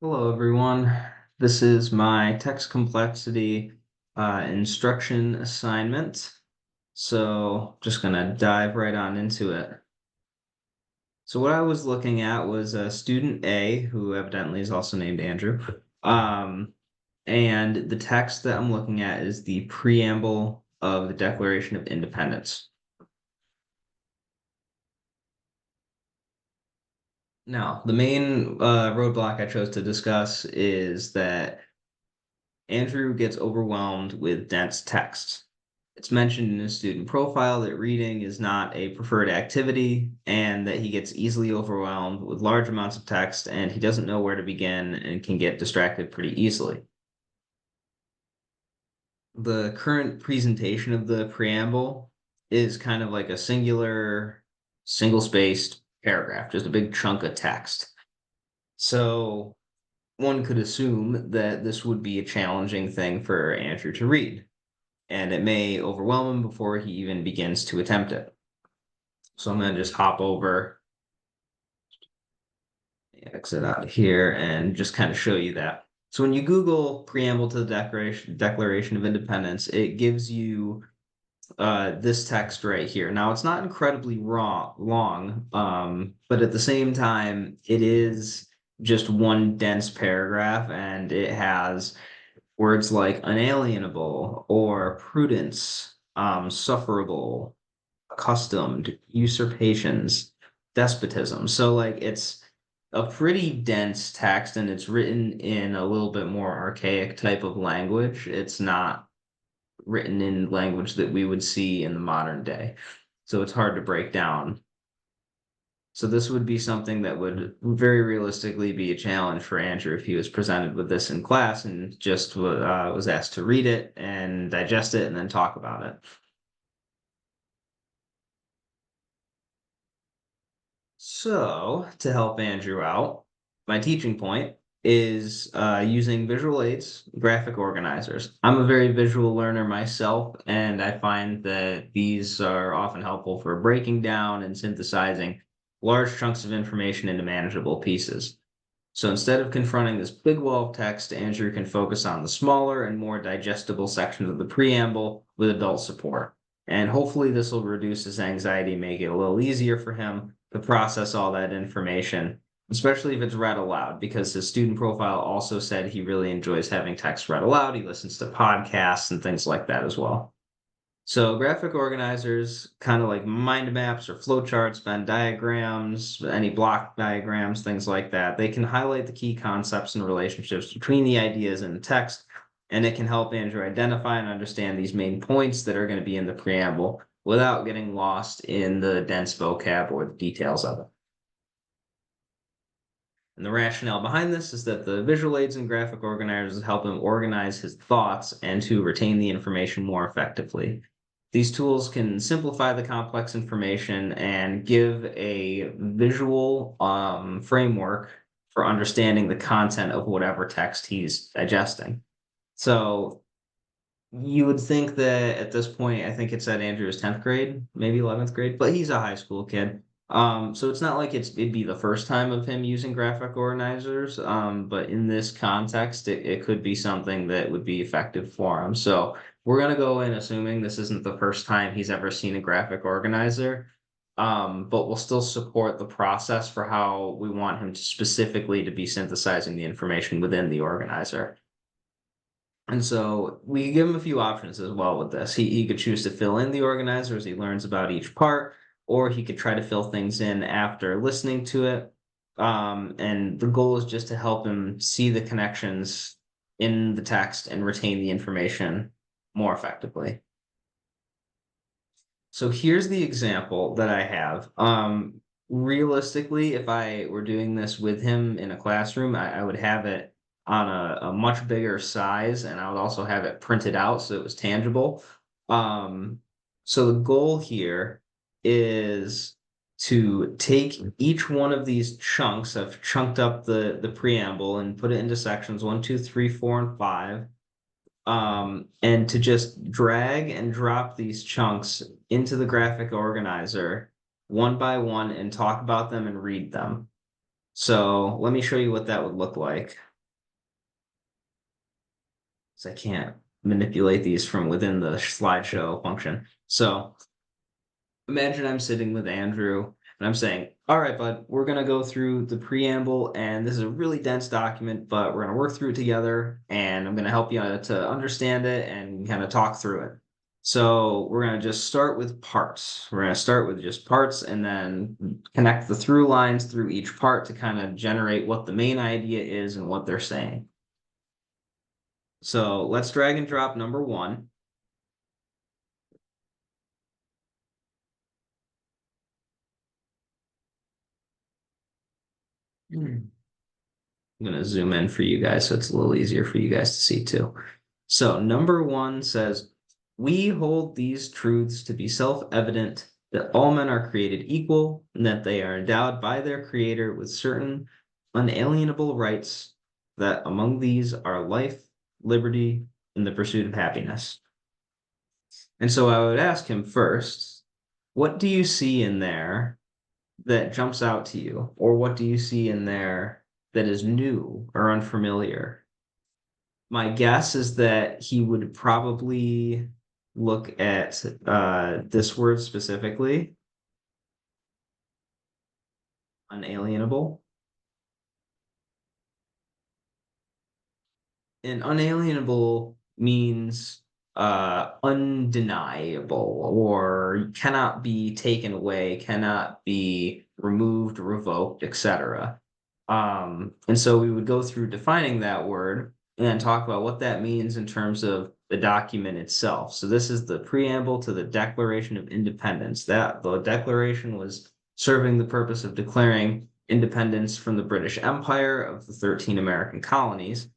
Hello, everyone. This is my text complexity instruction assignment. So just gonna dive right on into it. So what I was looking at was student A, who evidently is also named Andrew. Um, and the text that I'm looking at is the preamble of the Declaration of Independence. Now, the main roadblock I chose to discuss is that Andrew gets overwhelmed with dense text. It's mentioned in his student profile that reading is not a preferred activity and that he gets easily overwhelmed with large amounts of text and he doesn't know where to begin and can get distracted pretty easily. The current presentation of the preamble is kind of like a singular, single-spaced paragraph, just a big chunk of text. So one could assume that this would be a challenging thing for Andrew to read, and it may overwhelm him before he even begins to attempt it. So I'm going to just hop over, exit out of here, and just kind of show you that. So when you Google preamble to the Declaration of Independence, it gives you this text right here. Now it's not incredibly long, but at the same time, it is just one dense paragraph, and it has words like unalienable or prudence, sufferable, accustomed, usurpations, despotism. So like it's a pretty dense text and it's written in a little bit more archaic type of language. It's not written in language that we would see in the modern day. So it's hard to break down. So this would be something that would very realistically be a challenge for Andrew if he was presented with this in class and just was asked to read it and digest it and then talk about it. So to help Andrew out, my teaching point is using visual aids, graphic organizers. I'm a very visual learner myself, and I find that these are often helpful for breaking down and synthesizing large chunks of information into manageable pieces. So instead of confronting this big wall of text, Andrew can focus on the smaller and more digestible sections of the preamble with adult support. And hopefully, this will reduce his anxiety, make it a little easier for him to process all that information, especially if it's read aloud, because his student profile also said he really enjoys having text read aloud. He listens to podcasts and things like that as well. So graphic organizers, kind of like mind maps or flowcharts, Venn diagrams, any block diagrams, things like that, they can highlight the key concepts and relationships between the ideas in the text, and it can help Andrew identify and understand these main points that are going to be in the preamble without getting lost in the dense vocab or the details of it. And the rationale behind this is that the visual aids and graphic organizers help him organize his thoughts and to retain the information more effectively. These tools can simplify the complex information and give a visual framework for understanding the content of whatever text he's digesting. So you would think that at this point, I think it said Andrew is 10th grade, maybe 11th grade, but he's a high school kid. So it's not like it'd be the first time of him using graphic organizers. But in this context, it could be something that would be effective for him. So we're gonna go in assuming this isn't the first time he's ever seen a graphic organizer. But we'll still support the process for how we want him to specifically to be synthesizing the information within the organizer. And so we give him a few options as well with this. He could choose to fill in the organizer as he learns about each part, or he could try to fill things in after listening to it. And the goal is just to help him see the connections in the text and retain the information more effectively. So here's the example that I have. Realistically, if I were doing this with him in a classroom, I would have it on a much bigger size and I would also have it printed out so it was tangible. Um, so the goal here is to take each one of these chunks. I've chunked up the preamble and put it into sections 1, 2, 3, 4, and 5, and to just drag and drop these chunks into the graphic organizer one by one and talk about them and read them. So let me show you what that would look like. because I can't manipulate these from within the slideshow function. So imagine I'm sitting with Andrew and I'm saying, all right, bud, we're going to go through the preamble, and this is a really dense document, but we're going to work through it together, and I'm going to help you to understand it and kind of talk through it. So we're going to just start with parts. We're going to start with just parts and then connect the through lines through each part to kind of generate what the main idea is and what they're saying. So let's drag and drop number 1. I'm going to zoom in for you guys so it's a little easier for you guys to see too. So number 1 says, we hold these truths to be self-evident that all men are created equal and that they are endowed by their creator with certain unalienable rights, that among these are life, liberty, and the pursuit of happiness. And so I would ask him first, what do you see in there that jumps out to you? Or what do you see in there that is new or unfamiliar? My guess is that he would probably look at this word specifically, unalienable. And unalienable means undeniable or cannot be taken away, cannot be removed, revoked, etc. And so we would go through defining that word and then talk about what that means in terms of the document itself. So this is the preamble to the Declaration of Independence. That the Declaration was serving the purpose of declaring independence from the British Empire of the 13 American colonies.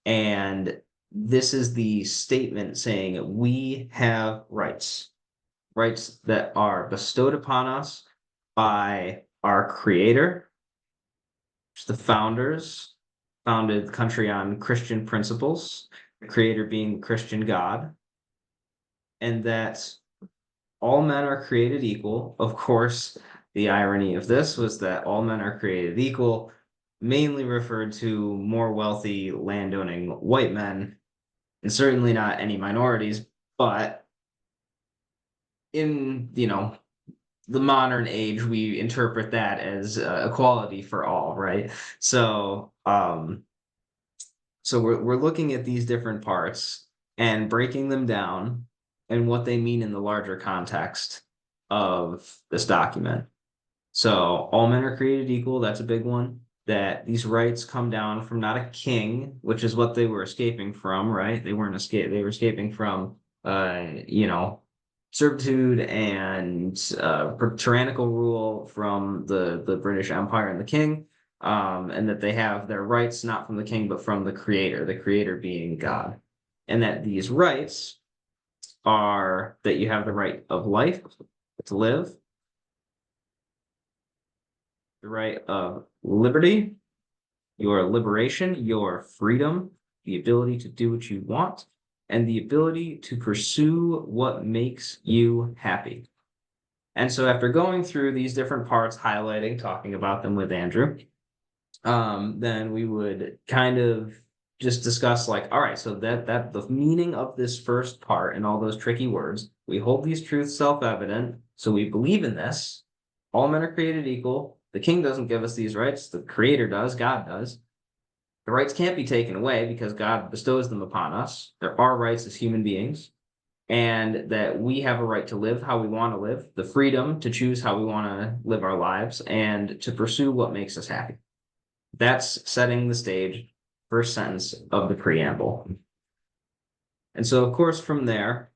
And this is the statement saying we have rights, rights that are bestowed upon us by our creator. The founders founded the country on Christian principles, the creator being Christian God, and that all men are created equal. Of course, the irony of this was that all men are created equal mainly referred to more wealthy landowning white men, and certainly not any minorities, but in, the modern age, we interpret that as equality for all, right? So we're looking at these different parts and breaking them down and what they mean in the larger context of this document. So all men are created equal. That's a big one. That these rights come down from not a king, which is what they were escaping from, right? They weren't escape. They were escaping from, servitude and tyrannical rule from the British Empire and the king, and that they have their rights not from the king but from the creator being God, and that these rights are that you have the right of life to live, the right of liberty, your liberation, your freedom, the ability to do what you want, and the ability to pursue what makes you happy. And so after going through these different parts, highlighting, talking about them with Andrew, then we would kind of just discuss like, all right, so that the meaning of this first part and all those tricky words, we hold these truths self-evident, so we believe in this. All men are created equal. The king doesn't give us these rights, the creator does, God does. The rights can't be taken away because God bestows them upon us. There are rights as human beings, and that we have a right to live how we want to live, the freedom to choose how we want to live our lives, and to pursue what makes us happy. That's setting the stage, first sentence of the preamble. And so, of course, from there,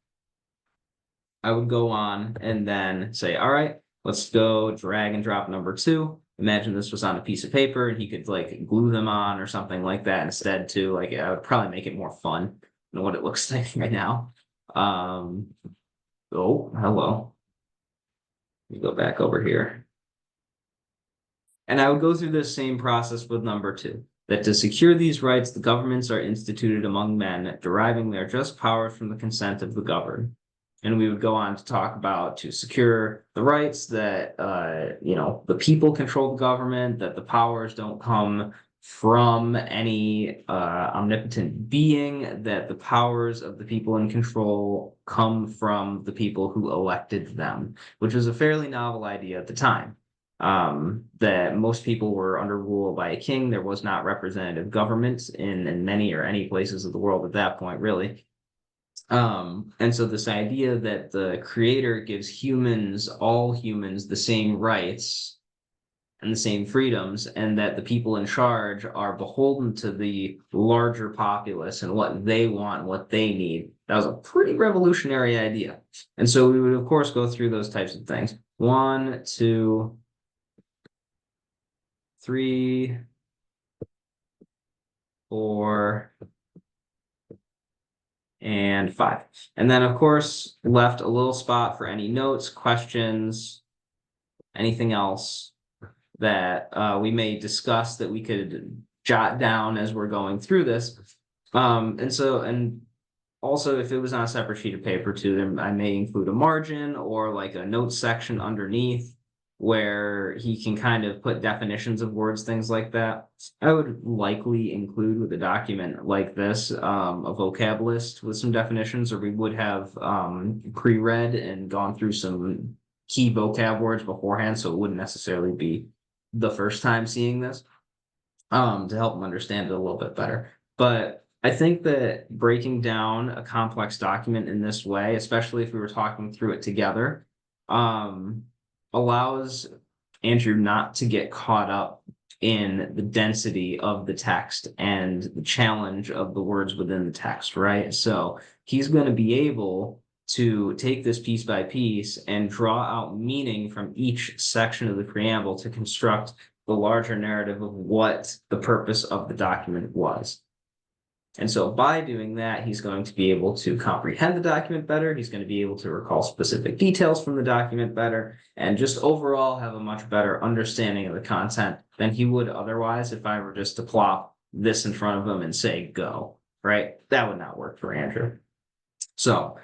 I would go on and then say, all right, let's go drag and drop number 2. Imagine this was on a piece of paper and he could like glue them on or something like that instead too. Like I would probably make it more fun than what it looks like right now. Oh, hello. Let me go back over here. And I would go through this same process with number 2, that to secure these rights, the governments are instituted among men, deriving their just powers from the consent of the governed. And we would go on to talk about to secure the rights that, the people control the government, that the powers don't come from any omnipotent being, that the powers of the people in control come from the people who elected them, which was a fairly novel idea at the time. That most people were under rule by a king. There was not representative government in many or any places of the world at that point, really. And so this idea that the creator gives humans, all humans, the same rights and the same freedoms, and that the people in charge are beholden to the larger populace and what they want, what they need. That was a pretty revolutionary idea. And so we would, of course, go through those types of things. 1, 2, 3, 4, and 5. And then, of course, left a little spot for any notes, questions, anything else that we may discuss that we could jot down as we're going through this. And also, if it was on a separate sheet of paper too, then I may include a margin or like a notes section underneath where he can kind of put definitions of words, things like that. I would likely include with a document like this a vocab list with some definitions, or we would have pre-read and gone through some key vocab words beforehand, so it wouldn't necessarily be the first time seeing this, to help them understand it a little bit better. But I think that breaking down a complex document in this way, especially if we were talking through it together, allows Andrew not to get caught up in the density of the text and the challenge of the words within the text, right? So he's going to be able to take this piece by piece and draw out meaning from each section of the preamble to construct the larger narrative of what the purpose of the document was. And so by doing that, he's going to be able to comprehend the document better. He's going to be able to recall specific details from the document better, and just overall have a much better understanding of the content than he would otherwise if I were just to plop this in front of him and say, go, right? That would not work for Andrew. So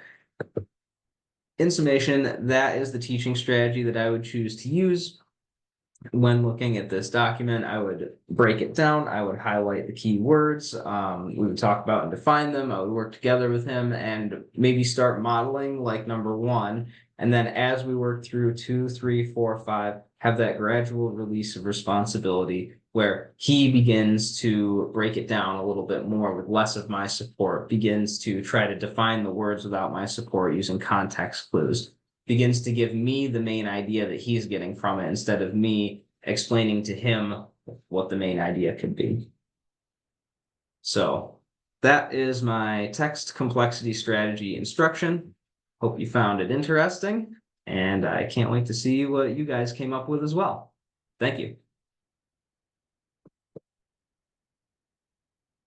in summation, that is the teaching strategy that I would choose to use. When looking at this document, I would break it down. I would highlight the key words. We would talk about and define them. I would work together with him and maybe start modeling like number 1. And then as we work through 2, 3, 4, 5, have that gradual release of responsibility where he begins to break it down a little bit more with less of my support, begins to try to define the words without my support using context clues, begins to give me the main idea that he's getting from it instead of me explaining to him what the main idea could be. So that is my text complexity strategy instruction. Hope you found it interesting, and I can't wait to see what you guys came up with as well. Thank you.